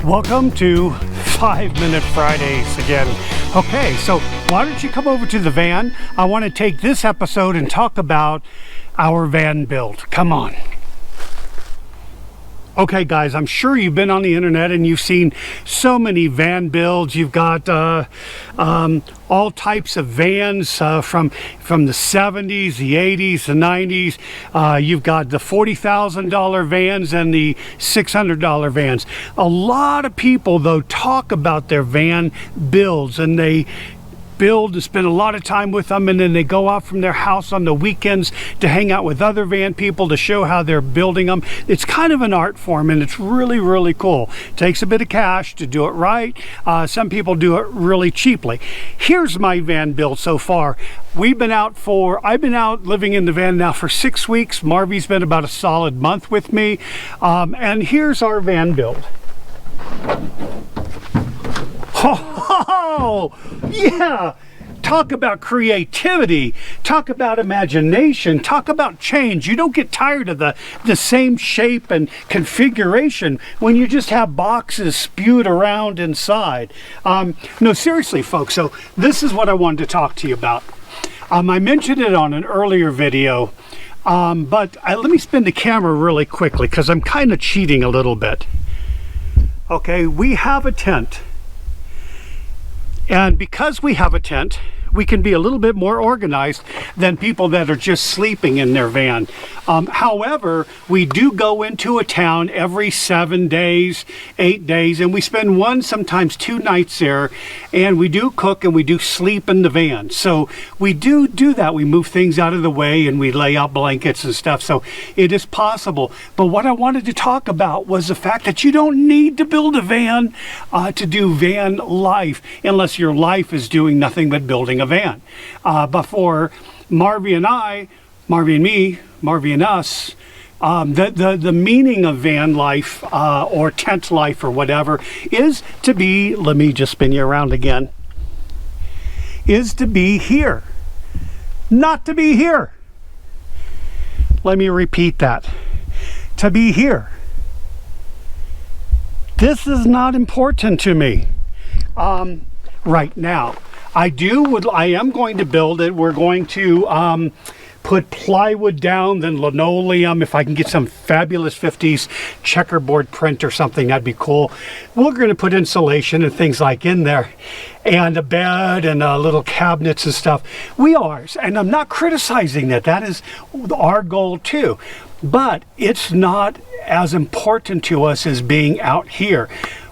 Welcome to 5-Minute Fridays again. Okay, so why don't you come over to the van? I want to take this episode and talk about our van build. Come on. Okay guys, I'm sure you've been on the internet and you've seen so many van builds. You've got all types of vans from the 70s, the 80s, the 90s. You've got the $40,000 vans and the $600 vans. A lot of people though talk about their van builds, and they build and spend a lot of time with them, and then they go out from their house on the weekends to hang out with other van people to show how they're building them. It's kind of an art form, and it's really cool. It takes a bit of cash to do it right. Some people do it really cheaply. Here's my van build so far. I've been out living in the van now for 6 weeks. Marvy's been about a solid month with me, and here's our van build. Oh, yeah! Talk about creativity, talk about imagination, talk about change. You don't get tired of the same shape and configuration when you just have boxes spewed around inside. No, seriously, folks, so this is what I wanted to talk to you about. I mentioned it on an earlier video, but let me spin the camera really quickly because I'm kind of cheating a little bit. Okay, we have a tent. And because we have a tent, we can be a little bit more organized than people that are just sleeping in their van. However, we do go into a town every 7 days, 8 days, and we spend one, sometimes 2 nights there, and we do cook and we do sleep in the van. So we do that. We move things out of the way and we lay out blankets and stuff. So it is possible. But what I wanted to talk about was the fact that you don't need to build a van to do van life, unless your life is doing nothing but building a van. But for Marvy and me, Marvy and us, the meaning of van life or tent life or whatever is to be, let me just spin you around again, is to be here, not to be here. Let me repeat that. To be here. This is not important to me right now. I am going to build it. We're going to put plywood down, then linoleum. If I can get some fabulous 50s checkerboard print or something, that'd be cool. We're going to put insulation and things like in there, and a bed and little cabinets and stuff. And I'm not criticizing that. That is our goal too. But it's not as important to us as being out here.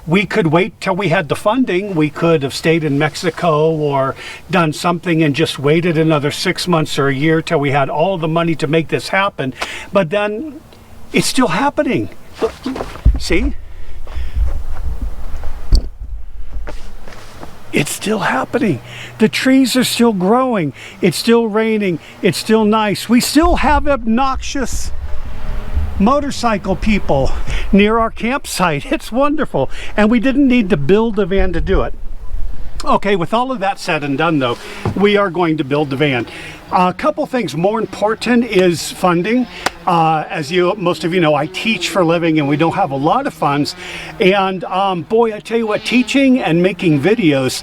We could wait till we had the funding. We could have stayed in Mexico or done something and just waited another 6 months or a year till we had all the money to make this happen. But then it's still happening. See? It's still happening. The trees are still growing. It's still raining. It's still nice. We still have obnoxious motorcycle people near our campsite. It's wonderful, and we didn't need to build a van to do it. Okay, with all of that said and done though, we are going to build the van. A couple things more important is funding. As most of you know, I teach for a living and we don't have a lot of funds, and boy, I tell you what, teaching and making videos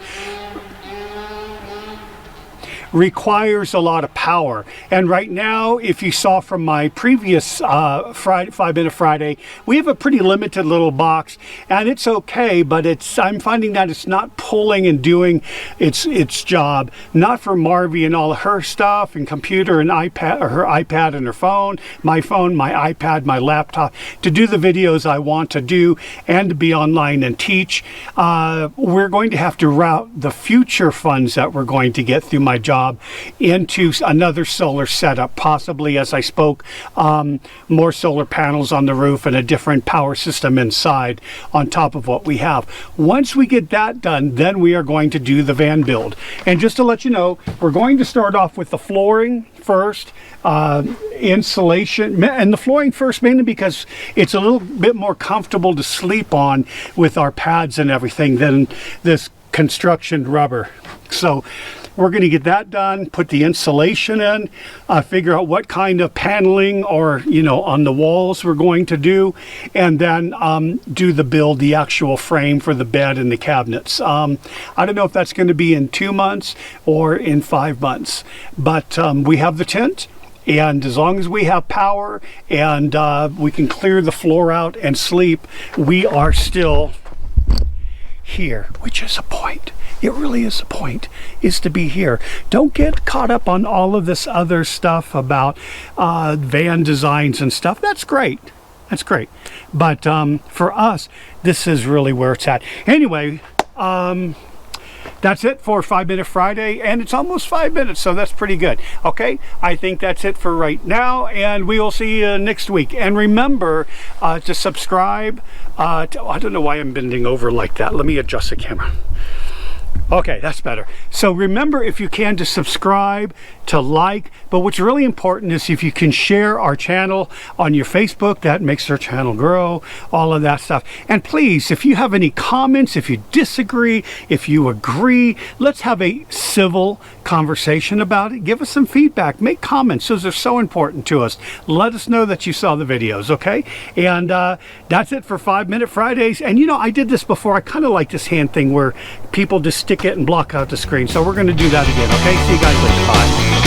requires a lot of power. And right now, if you saw from my previous 5-Minute Friday, we have a pretty limited little box, and it's okay, but I'm finding that it's not pulling and doing its job. Not for Marvy and all of her stuff and computer and iPad, or her iPad and her phone, my iPad, my laptop, to do the videos I want to do and to be online and teach. We're going to have to route the future funds that we're going to get through my job into another solar setup, possibly, as I spoke, more solar panels on the roof and a different power system inside on top of what we have. Once we get that done, then we are going to do the van build. And just to let you know, we're going to start off with the flooring first, insulation, and the flooring first, mainly because it's a little bit more comfortable to sleep on with our pads and everything than this construction rubber. So we're going to get that done, put the insulation in, figure out what kind of paneling or, you know, on the walls we're going to do, and then do the actual frame for the bed and the cabinets. I don't know if that's going to be in 2 months or in 5 months, but we have the tent. And as long as we have power and we can clear the floor out and sleep, we are still here, which is a point. It really is a point, is to be here. Don't get caught up on all of this other stuff about van designs and stuff. That's great. That's great. But for us, this is really where it's at. Anyway, that's it for 5 Minute Friday, and it's almost 5 minutes, so that's pretty good. Okay, I think that's it for right now, and we will see you next week. And remember to subscribe. I don't know why I'm bending over like that. Let me adjust the camera. Okay, that's better. So remember, if you can, to subscribe, to like, but what's really important is if you can share our channel on your Facebook. That makes our channel grow, all of that stuff. And please, if you have any comments, if you disagree, if you agree, let's have a civil conversation about it. Give us some feedback, make comments. Those are so important to us. Let us know that you saw the videos, okay? And that's it for 5 Minute Fridays. And you know, I did this before. I kind of like this hand thing where people just stick it and block out the screen. So we're going to do that again, okay? See you guys later. Bye.